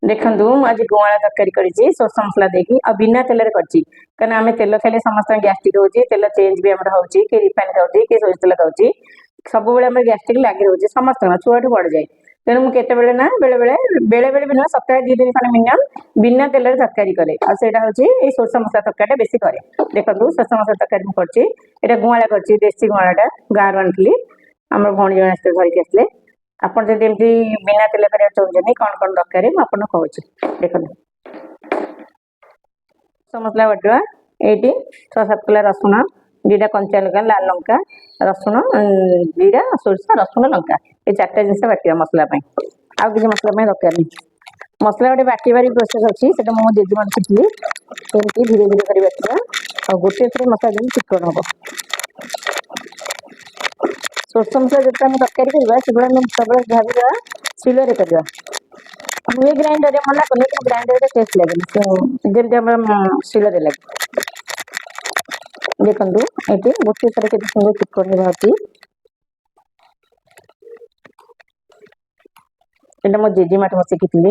देखु आज गुआला तरकारी कर सोर्स मसला देकी आ बिना तेल कर आम तेल खाइले समस्त गैस्ट्रिक होची तेल चेंज भी आम होची कि रिफाइन खाऊँ कि सोरिष तेल खाऊँ सब बेले गैस्ट्रिक लगी रोचे समस्त छुआ बढ़ जाए तेणु मुझे ना बेले बेले बेले भी ना सप्ताह 2 दिन खंड मिनिमम बिना तेल तरकारी करे आईटा हूँ सोर्स मसला तरकारी बेसी करे देखो सोर्स मसला तरकारी कर गुआला कर देसी गुआला गाँव आनी आम भौणी जन आसते धरिकी आसते आपन जब बिना तेल करा चाहते कौन कौन दरकार मुझे कहूँ देख मसला बटा ये 6-7 किलो रसुण 2टा कंचा लंका लाल लंका रसुण जीरा सोरिष रसुण लंका ये 4टा जिन बाटा मसला आउ किसी मसला दरकार नहीं मसला गोटे बाटी प्रोसेस अच्छी से मुझे जेजेमा शिखी सेमती धीरे धीरे कर बाटा और गोटे थोड़े मसला दिन चिकन हम सोर्स मसला जो तरकारी करवा सब भाविदा शिल करवा मुझे ग्राइंडर मना कर ग्राइंडर टेस्ट लगे जमी शिल लगे देखो ये गोटे थर के सुंदर चिकन बाहर ये मो जेजेमा मो शिखी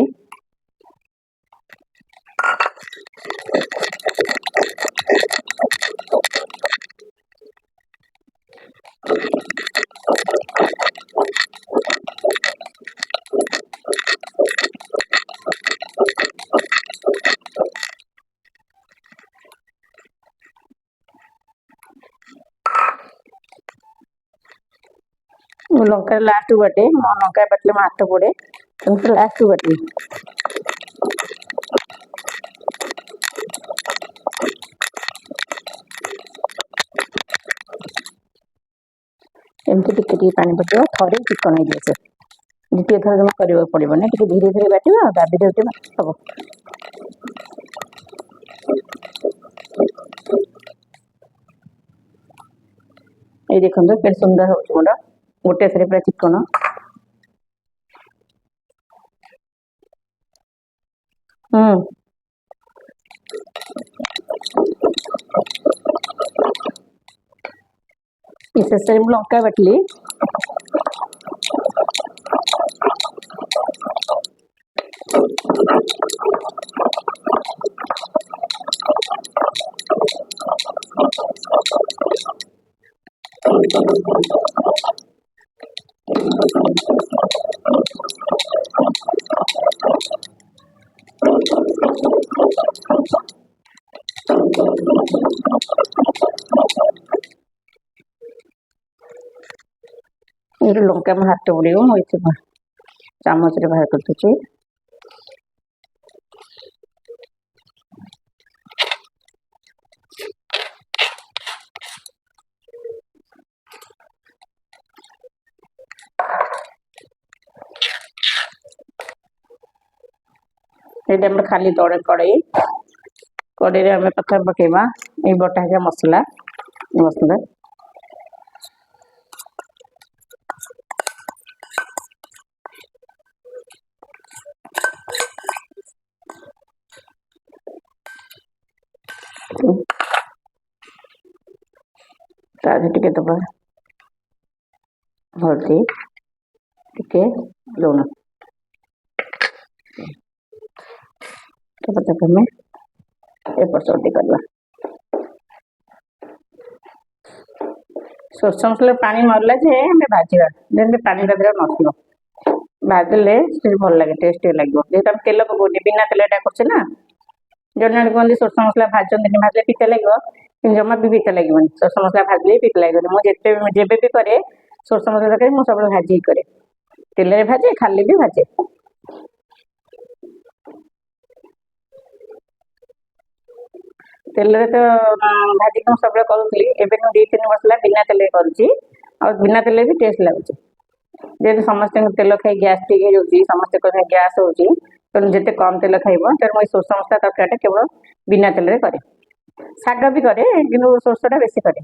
लंका लास्ट बाटे लंका बाटले मो हाथ पड़े लास्ट बाटे एमती टिके पानी पड़े थे चिकन हो जाए द्वितीय थर जमा करने पड़ो ना कि धीरे धीरे बाटा दाबी दे सब ये देखो के सुंदर हो मोर गोटे थरे पूरा चिकन शेष लंका बाटली लंका में हाथ पड़ो मुझे चामच बाहर कर दूसरी ये खाली तड़े कड़ई कड़ई आम प्रथम पकेबा ये बटा है मसला मसला टे दबा हल्दी टे लुण हमें एपट सेपट करवा सोर्स मसला पानी मरला जे हमें भाजवा जमी पानी दादा नथिବ भाजले भल लगे टेस्ट लगे जेहेतु तेल पकौनी बिना तेल कर जन जन कहते सोर्स मसला भाजती भाजले पिता लगे जमा भी पिता लगे सोर्स मसला भाजले पिता लगे मुझे जब भी करे सोर्स मसला तक मुझे सब भाजी करे तेल भाजे खाली भी भाजे तेल तो भाजी मुझे सब करूँ एवं 2-3 मसला बिना तेल कर बिना तेल भी टेस्ट लगुच जेहतु समस्त तेल खाई गैस्ट्रिक हो समस्त गैस हो जिते कम तेल खाइब तेणु मुझे सोर्स मसला तरकारी केवल बिना तेल करे शाग भी करे कि सोर्स टा बेसी करे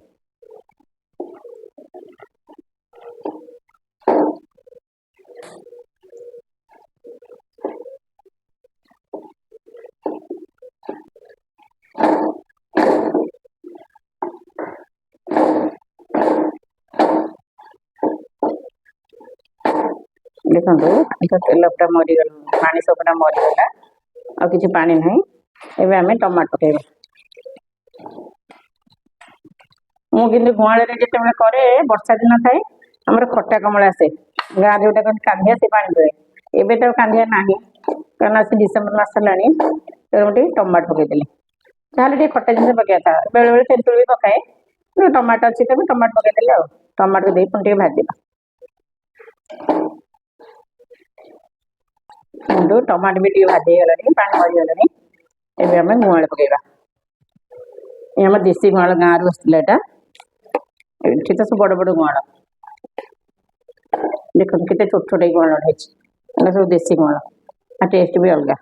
देखो तेल मरीगल पानी सबटा मरीगला आ किसी पानी नहीं एबे आमे टमाटो पकेबा मु किंतु गुआले जिते करे वर्षा दिन थाए आमर खट्टा कमल आसे गाँ जोटा कहते कांदिया से पानी पड़े एबे तो कांदिया नहीं कारण से डिसेम्बर मास लानी गोटे टमाटो पकईदेली जहाँ खट्टा जिन पकड़ा था बेले बेले तेंतुल भी पकाए टमाटो अच्छी तो टमाटो पकईदेली आ टमाटो दे पुणी भाजवा टमाटो भी भाजी गला पानी मरीगला एबे आम गुआल पकईबा ये आम देसी गुआल गाँव रु आसला ये तो सब बड़ बड़ गुआल देखो केते छोट छोट गुआल सब देसी गुआल आ टेस्ट भी अलग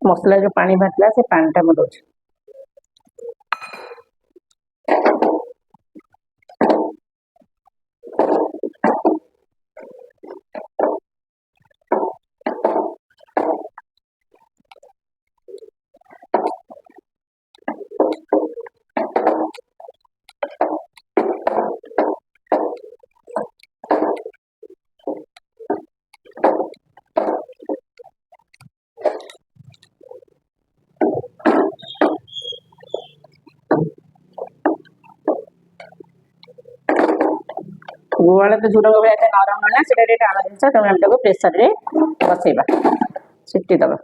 मसला जो पानी भाजला से पानी टा मुझे गुआल तो झुड़ंग भाई नरम ना से टाण जिन तेज प्रेसर रे बसैबा सीटी दबा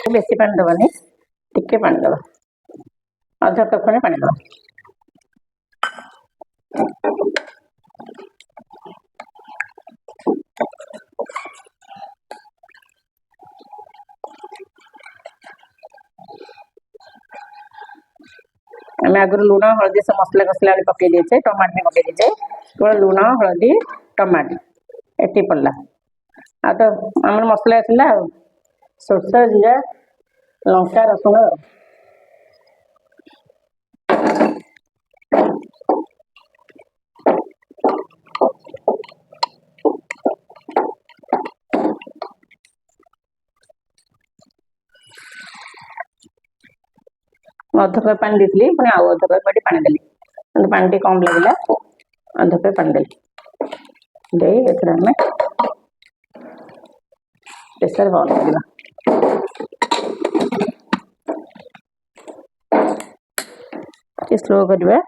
बेसी पानी दबानी टिके पानी दबा अधा कप खंडे पानी दबा आम आगुरी लुण हलदी सब मसला कसला पकई देचे टमाटर पकई देचे केवल लुण हलदी टमाटर एति पड़ला आ तो आम मसला आसला सोरष जीरा लंका रसुण अध कप पानी देती पुणी आउ अध कप पानी देली पानी कम लगे अध कप पानी देली आम प्रेसर बंद कर स्लो करवा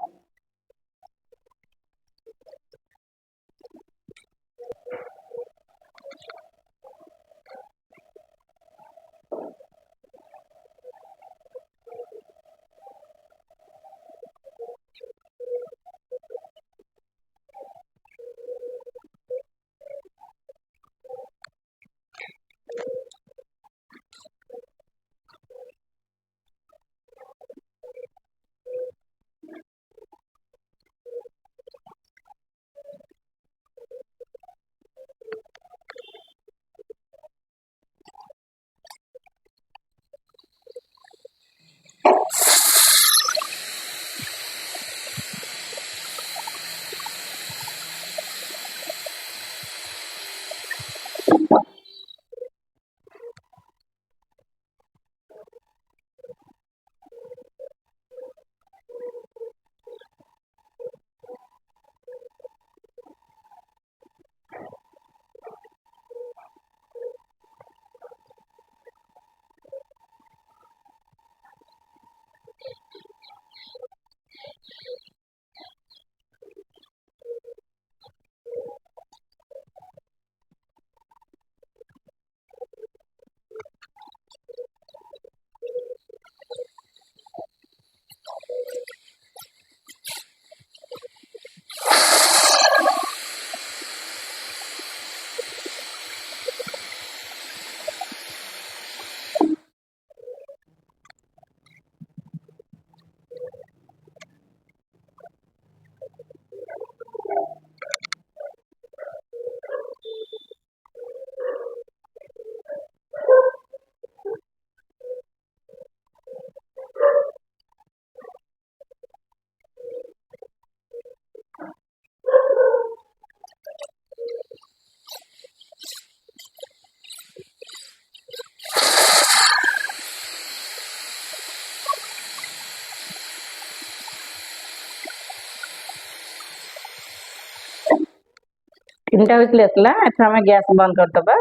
3टा हुइसिल आसला एथरा हमें गैस बंद कर दबा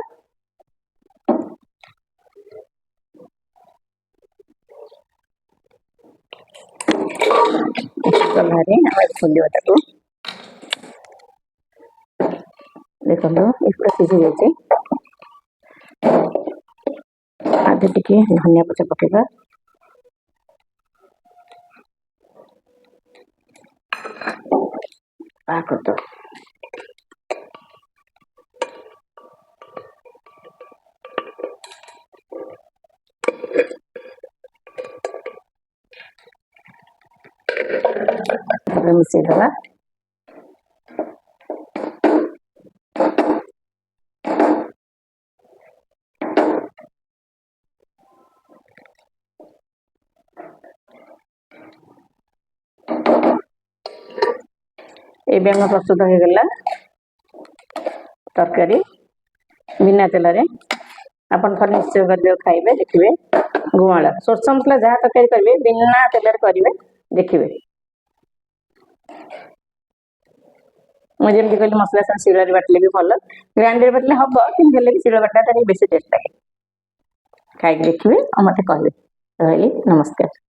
कलहरी हमें खोलियो ताको देखो इपड़ा सिझी जाइए आधे टिके धनिया पत्ता पकेगा कर दो मिसई दला एबे हम प्रस्तुत हो गला तरकारी बिना तेल रे अपन थोड़ा निश्चय कर खाइबे देखिए गुआला सोरस मसला जहाँ तरकारी करेंगे बिना तेल करेंगे देखिए मुझे कहली मसला सब शिल बाटले भी भल ग्राइंडर बाटले हम कि शिल बाटा बेस टेस्ट लगे खाई देखिए और मत कहे रही नमस्कार।